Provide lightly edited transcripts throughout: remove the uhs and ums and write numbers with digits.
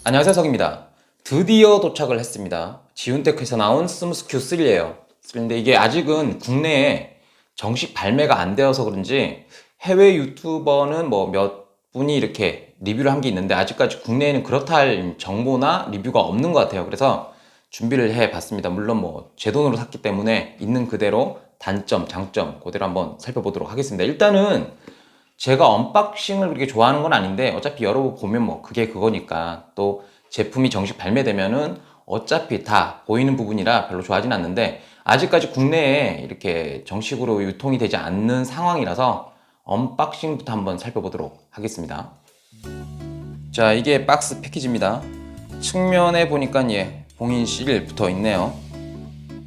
안녕하세요, 석입니다. 드디어 도착을 했습니다. 지훈테크에서 나온 스무스 Q3예요. 근데 이게 아직은 국내에 정식 발매가 안 되어서 그런지 해외 유튜버는 뭐 몇 분이 이렇게 리뷰를 한 게 있는데 아직까지 국내에는 그렇다 할 정보나 리뷰가 없는 것 같아요. 그래서 준비를 해봤습니다. 물론 뭐 제 돈으로 샀기 때문에 있는 그대로 단점, 장점 그대로 한번 살펴보도록 하겠습니다. 일단은 제가 언박싱을 그렇게 좋아하는 건 아닌데 어차피 열어보면 뭐 그게 그거니까, 또 제품이 정식 발매되면은 어차피 다 보이는 부분이라 별로 좋아하진 않는데 아직까지 국내에 이렇게 정식으로 유통이 되지 않는 상황이라서 언박싱부터 한번 살펴보도록 하겠습니다. 자, 이게 박스 패키지입니다. 측면에 보니까 봉인 실 붙어 있네요.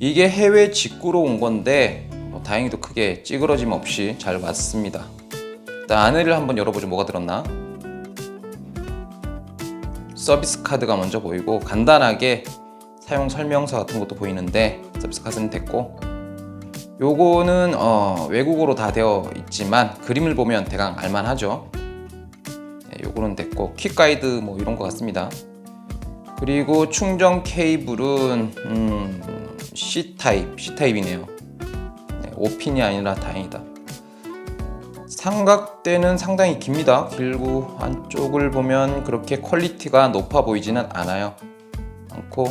이게 해외 직구로 온 건데 다행히도 크게 찌그러짐 없이 잘 왔습니다. 일단 안에를 한번 열어보죠. 뭐가 들었나? 서비스 카드가 먼저 보이고 간단하게 사용 설명서 같은 것도 보이는데 서비스 카드는 됐고, 요거는 외국어로 다 되어 있지만 그림을 보면 대강 알만하죠. 네, 요거는 됐고 퀵 가이드 뭐 이런 것 같습니다. 그리고 충전 케이블은 C타입이네요. 네, 5핀이 아니라 다행이다. 삼각대는 상당히 깁니다. 길고 안쪽을 보면 그렇게 퀄리티가 높아 보이지는 않아요. 않고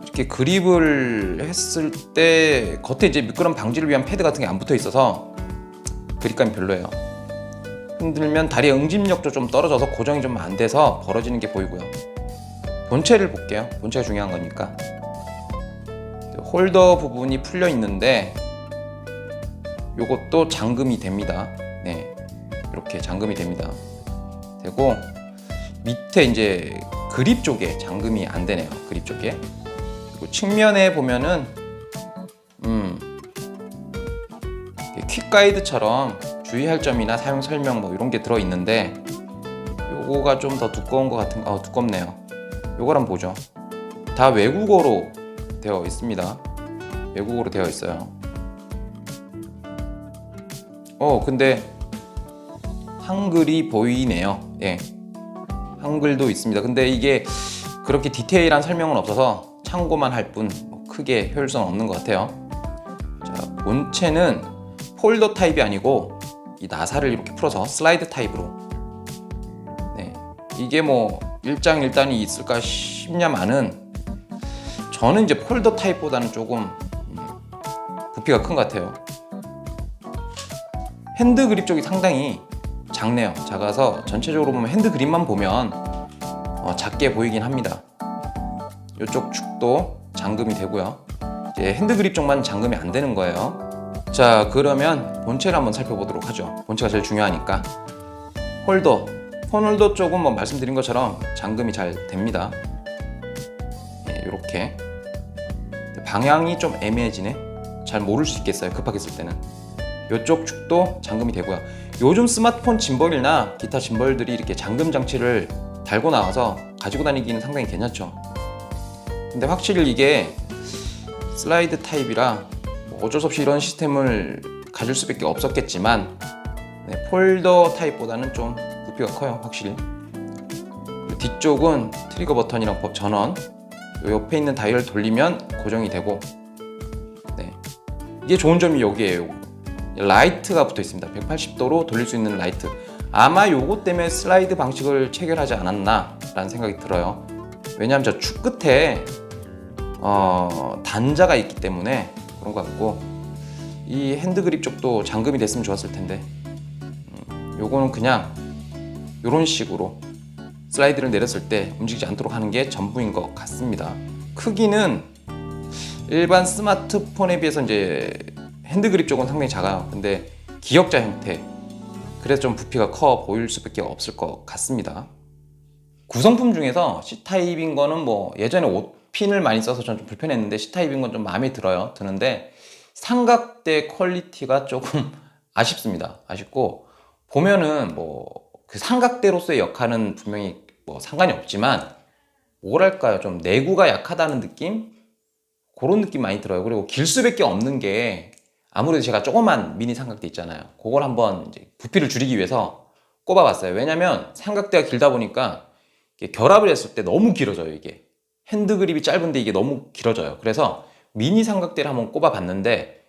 이렇게 그립을 했을 때 겉에 이제 미끄럼 방지를 위한 패드 같은 게 안 붙어 있어서 그립감이 별로예요. 흔들면 다리의 응집력도 좀 떨어져서 고정이 좀 안 돼서 벌어지는 게 보이고요. 본체를 볼게요. 본체가 중요한 거니까. 홀더 부분이 풀려 있는데 요것도 잠금이 됩니다. 네, 이렇게 잠금이 됩니다. 되고 밑에 이제 그립 쪽에 잠금이 안 되네요. 그립 쪽에. 그리고 측면에 보면은 퀵 가이드처럼 주의할 점이나 사용 설명 뭐 이런 게 들어 있는데 요거가 좀 더 두꺼운 것 같은 두껍네요. 요걸 한번 보죠. 다 외국어로 되어 있습니다. 외국어로 되어 있어요. 근데 한글이 보이네요. 예, 한글도 있습니다. 근데 이게 그렇게 디테일한 설명은 없어서 참고만 할 뿐 크게 효율성 없는 것 같아요. 자, 본체는 폴더 타입이 아니고 이 나사를 이렇게 풀어서 슬라이드 타입으로. 네, 이게 뭐 일장일단이 있을까 싶냐마는 저는 이제 폴더 타입보다는 조금 부피가 큰 것 같아요. 핸드 그립 쪽이 상당히 작네요. 작아서 전체적으로 보면 핸드 그립만 보면 작게 보이긴 합니다. 이쪽 축도 잠금이 되고요. 이제 핸드 그립 쪽만 잠금이 안 되는 거예요. 자, 그러면 본체를 한번 살펴보도록 하죠. 본체가 제일 중요하니까. 홀더, 폰 홀더 쪽은 뭐 말씀드린 것처럼 잠금이 잘 됩니다. 네, 이렇게 방향이 좀 애매해지네. 잘 모를 수 있겠어요. 급하게 쓸 때는. 이쪽 축도 잠금이 되고요. 요즘 스마트폰 짐벌이나 기타 짐벌들이 이렇게 잠금 장치를 달고 나와서 가지고 다니기는 상당히 괜찮죠. 근데 확실히 이게 슬라이드 타입이라 어쩔 수 없이 이런 시스템을 가질 수밖에 없었겠지만 폴더 타입보다는 좀 부피가 커요. 확실히. 뒤쪽은 트리거 버튼이랑 전원, 옆에 있는 다이얼 돌리면 고정이 되고, 이게 좋은 점이 여기에요. 라이트가 붙어 있습니다. 180도로 돌릴 수 있는 라이트. 아마 요거 때문에 슬라이드 방식을 체결하지 않았나 라는 생각이 들어요. 왜냐하면 저 축 끝에 단자가 있기 때문에 그런 것 같고, 이 핸드 그립 쪽도 잠금이 됐으면 좋았을 텐데 요거는 그냥 요런 식으로 슬라이드를 내렸을 때 움직이지 않도록 하는 게 전부인 것 같습니다. 크기는 일반 스마트폰에 비해서 이제 핸드 그립 쪽은 상당히 작아요. 근데 기역자 형태, 그래서 좀 부피가 커 보일 수밖에 없을 것 같습니다. 구성품 중에서 C타입인 거는 뭐 예전에 5핀을 많이 써서 저는 좀 불편했는데 C타입인 건 좀 마음에 드는데 삼각대 퀄리티가 조금 아쉽습니다. 아쉽고 보면은 뭐 그 삼각대로서의 역할은 분명히 뭐 상관이 없지만 뭐랄까요, 좀 내구가 약하다는 느낌? 그런 느낌 많이 들어요. 그리고 길 수밖에 없는 게 아무래도 제가 조그만 미니 삼각대 있잖아요. 그걸 한번 이제 부피를 줄이기 위해서 꼽아봤어요. 왜냐면 삼각대가 길다 보니까 이게 결합을 했을 때 너무 길어져요, 이게. 핸드 그립이 짧은데 이게 너무 길어져요. 그래서 미니 삼각대를 한번 꼽아봤는데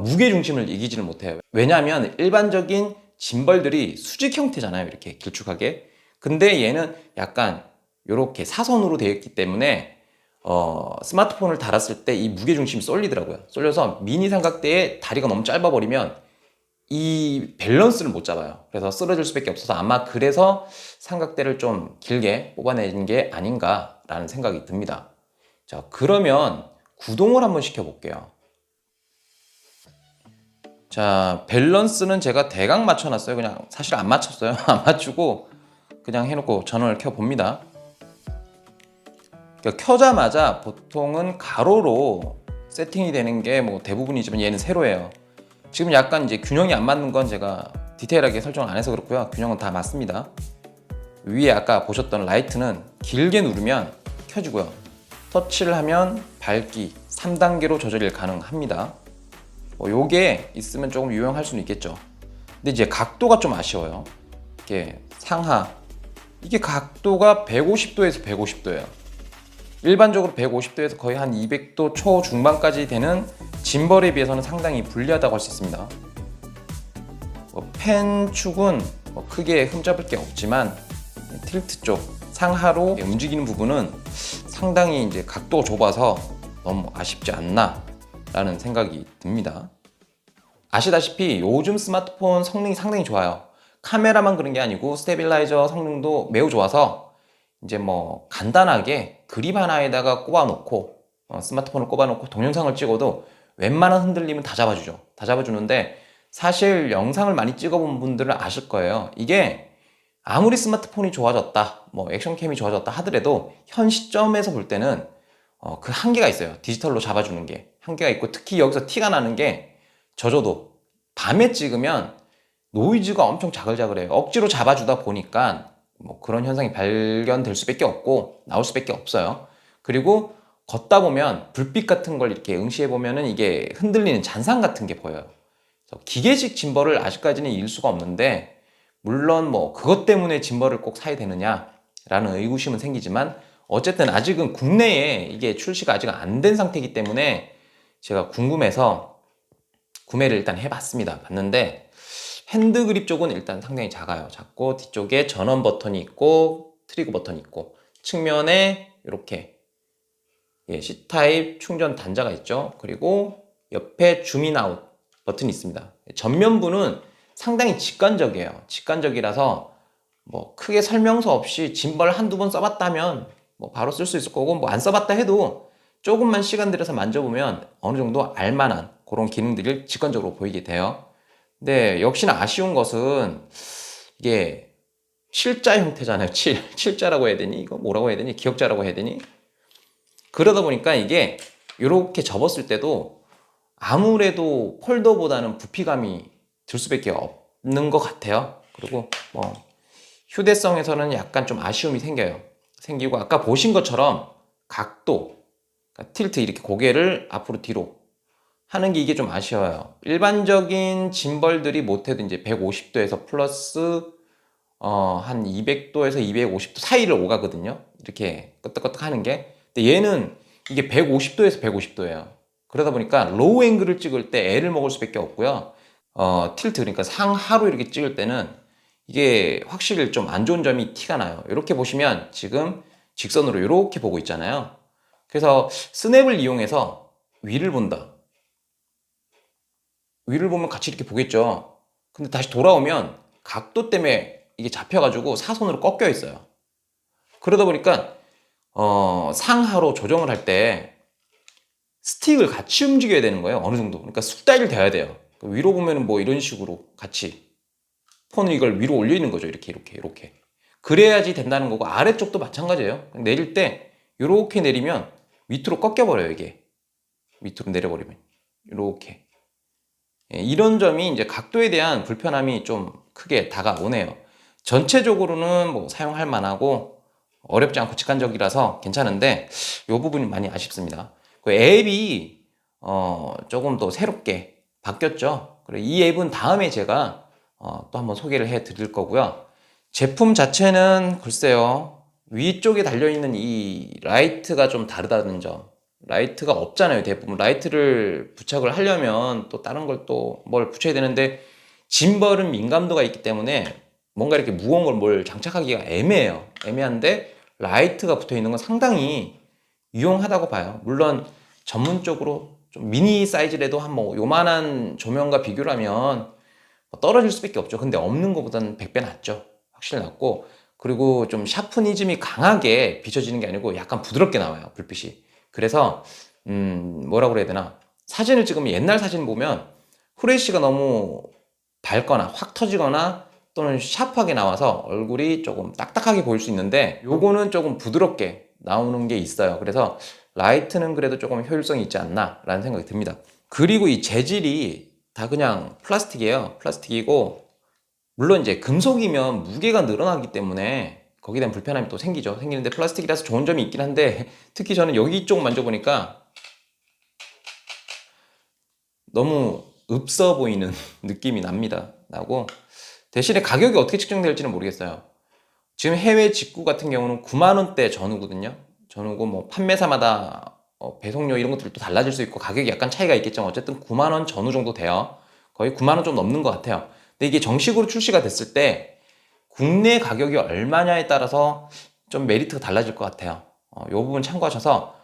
무게 중심을 이기지를 못해요. 왜냐하면 일반적인 짐벌들이 수직 형태잖아요, 이렇게 길쭉하게. 근데 얘는 약간 이렇게 사선으로 되어 있기 때문에 스마트폰을 달았을 때 이 무게 중심이 쏠리더라고요. 쏠려서 미니 삼각대에 다리가 너무 짧아버리면 이 밸런스를 못 잡아요. 그래서 쓰러질 수밖에 없어서 아마 그래서 삼각대를 좀 길게 뽑아낸 게 아닌가라는 생각이 듭니다. 자, 그러면 구동을 한번 시켜볼게요. 자, 밸런스는 제가 대강 맞춰놨어요. 그냥 사실 안 맞췄어요. 안 맞추고 그냥 해놓고 전원을 켜봅니다. 그러니까 켜자마자 보통은 가로로 세팅이 되는 게 뭐 대부분이지만 얘는 세로예요. 지금 약간 이제 균형이 안 맞는 건 제가 디테일하게 설정을 안 해서 그렇고요. 균형은 다 맞습니다. 위에 아까 보셨던 라이트는 길게 누르면 켜지고요. 터치를 하면 밝기 3단계로 조절이 가능합니다. 요게 있으면 조금 유용할 수는 있겠죠. 근데 이제 각도가 좀 아쉬워요. 이게 상하, 이게 각도가 150도에서 150도예요. 일반적으로 150도에서 거의 한 200도 초중반까지 되는 짐벌에 비해서는 상당히 불리하다고 할 수 있습니다. 펜 축은 크게 흠잡을 게 없지만 틸트 쪽 상하로 움직이는 부분은 상당히 이제 각도가 좁아서 너무 아쉽지 않나 라는 생각이 듭니다. 아시다시피 요즘 스마트폰 성능이 상당히 좋아요. 카메라만 그런 게 아니고 스테빌라이저 성능도 매우 좋아서 이제 뭐 간단하게 그립 하나에다가 꼽아놓고 스마트폰을 꼽아놓고 동영상을 찍어도 웬만한 흔들림은 다 잡아주죠. 다 잡아주는데 사실 영상을 많이 찍어본 분들은 아실 거예요. 이게 아무리 스마트폰이 좋아졌다, 뭐 액션캠이 좋아졌다 하더라도 현 시점에서 볼 때는 그 한계가 있어요. 디지털로 잡아주는 게 한계가 있고, 특히 여기서 티가 나는 게 저조도. 밤에 찍으면 노이즈가 엄청 자글자글해요. 억지로 잡아주다 보니까 뭐 그런 현상이 발견될 수밖에 없고 나올 수밖에 없어요. 그리고 걷다 보면 불빛 같은 걸 이렇게 응시해 보면은 이게 흔들리는 잔상 같은 게 보여요. 그래서 기계식 짐벌을 아직까지는 잃을 수가 없는데, 물론 뭐 그것 때문에 짐벌을 꼭 사야 되느냐라는 의구심은 생기지만 어쨌든 아직은 국내에 이게 출시가 아직 안 된 상태이기 때문에 제가 궁금해서 구매를 일단 해봤습니다. 봤는데 핸드 그립 쪽은 일단 상당히 작아요. 작고 뒤쪽에 전원 버튼이 있고 트리거 버튼이 있고 측면에 이렇게 C타입 충전 단자가 있죠. 그리고 옆에 줌인 아웃 버튼이 있습니다. 전면부는 상당히 직관적이에요. 직관적이라서 뭐 크게 설명서 없이 짐벌 한두 번 써봤다면 뭐 바로 쓸 수 있을 거고, 뭐 안 써봤다 해도 조금만 시간 들여서 만져보면 어느 정도 알만한 그런 기능들이 직관적으로 보이게 돼요. 근데 역시나 아쉬운 것은 이게 실자 형태잖아요. 칠자라고 해야 되니? 이거 뭐라고 해야 되니? 기억자라고 해야 되니? 그러다 보니까 이게 이렇게 접었을 때도 아무래도 폴더보다는 부피감이 들 수밖에 없는 것 같아요. 그리고 뭐 휴대성에서는 약간 좀 아쉬움이 생기고 아까 보신 것처럼 각도, 그러니까 틸트 이렇게 고개를 앞으로 뒤로 하는 게 이게 좀 아쉬워요. 일반적인 짐벌들이 못해도 이제 150도에서 플러스 한 200도에서 250도 사이를 오가거든요. 이렇게 끄덕끄덕 하는 게. 근데 얘는 이게 150도에서 150도예요. 그러다 보니까 로우 앵글을 찍을 때 애를 먹을 수밖에 없고요. 틸트, 그러니까 상하로 이렇게 찍을 때는 이게 확실히 좀 안 좋은 점이 티가 나요. 이렇게 보시면 지금 직선으로 이렇게 보고 있잖아요. 그래서 스냅을 이용해서 위를 본다. 위를 보면 같이 이렇게 보겠죠. 근데 다시 돌아오면 각도 때문에 이게 잡혀가지고 사선으로 꺾여 있어요. 그러다 보니까 상하로 조정을 할 때 스틱을 같이 움직여야 되는 거예요. 어느 정도. 그러니까 숙달이 돼야 돼요. 위로 보면은 뭐 이런 식으로 같이 폰을 이걸 위로 올려 있는 거죠. 이렇게. 그래야지 된다는 거고, 아래쪽도 마찬가지예요. 내릴 때 이렇게 내리면 밑으로 꺾여 버려요. 이게 밑으로 내려버리면 이렇게. 이런 점이 이제 각도에 대한 불편함이 좀 크게 다가오네요. 전체적으로는 뭐 사용할 만하고 어렵지 않고 직관적이라서 괜찮은데 이 부분이 많이 아쉽습니다. 그 앱이 조금 더 새롭게 바뀌었죠. 그리고 이 앱은 다음에 제가 또 한번 소개를 해 드릴 거고요. 제품 자체는 글쎄요, 위쪽에 달려있는 이 라이트가 좀 다르다는 점. 라이트가 없잖아요. 대부분 라이트를 부착을 하려면 또 다른 걸 또 뭘 붙여야 되는데, 짐벌은 민감도가 있기 때문에 뭔가 이렇게 무거운 걸 뭘 장착하기가 애매해요. 애매한데 라이트가 붙어 있는 건 상당히 유용하다고 봐요. 물론 전문적으로 좀 미니 사이즈라도 한 뭐 요만한 조명과 비교를 하면 떨어질 수밖에 없죠. 근데 없는 것보다는 100배 낫죠. 확실히 낫고, 그리고 좀 샤프니즘이 강하게 비춰지는 게 아니고 약간 부드럽게 나와요, 불빛이. 그래서 뭐라고 그래야 되나, 사진을 찍으면 옛날 사진 보면 후레쉬가 너무 밝거나 확 터지거나 또는 샤프하게 나와서 얼굴이 조금 딱딱하게 보일 수 있는데, 요거는 조금 부드럽게 나오는 게 있어요. 그래서 라이트는 그래도 조금 효율성이 있지 않나 라는 생각이 듭니다. 그리고 이 재질이 다 그냥 플라스틱이에요. 플라스틱이고, 물론 이제 금속이면 무게가 늘어나기 때문에 거기에 대한 불편함이 또 생기죠. 생기는데 플라스틱이라서 좋은 점이 있긴 한데, 특히 저는 여기 쪽 만져보니까 너무 없어 보이는 느낌이 납니다. 나고, 대신에 가격이 어떻게 측정될지는 모르겠어요. 지금 해외 직구 같은 경우는 9만 원대 전후거든요. 전후고 뭐 판매사마다 배송료 이런 것들도 달라질 수 있고 가격이 약간 차이가 있겠지만 어쨌든 9만 원 전후 정도 돼요. 거의 9만 원 좀 넘는 것 같아요. 근데 이게 정식으로 출시가 됐을 때 국내 가격이 얼마냐에 따라서 좀 메리트가 달라질 것 같아요. 이 부분 참고하셔서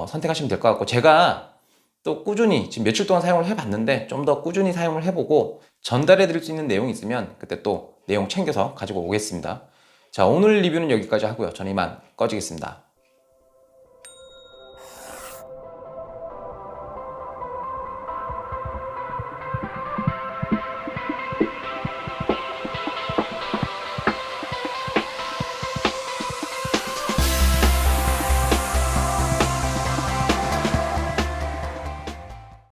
선택하시면 될 것 같고, 제가 또 꾸준히 지금 며칠 동안 사용을 해봤는데 좀 더 꾸준히 사용을 해보고 전달해 드릴 수 있는 내용이 있으면 그때 또 내용 챙겨서 가지고 오겠습니다. 자, 오늘 리뷰는 여기까지 하고요. 저는 이만 꺼지겠습니다.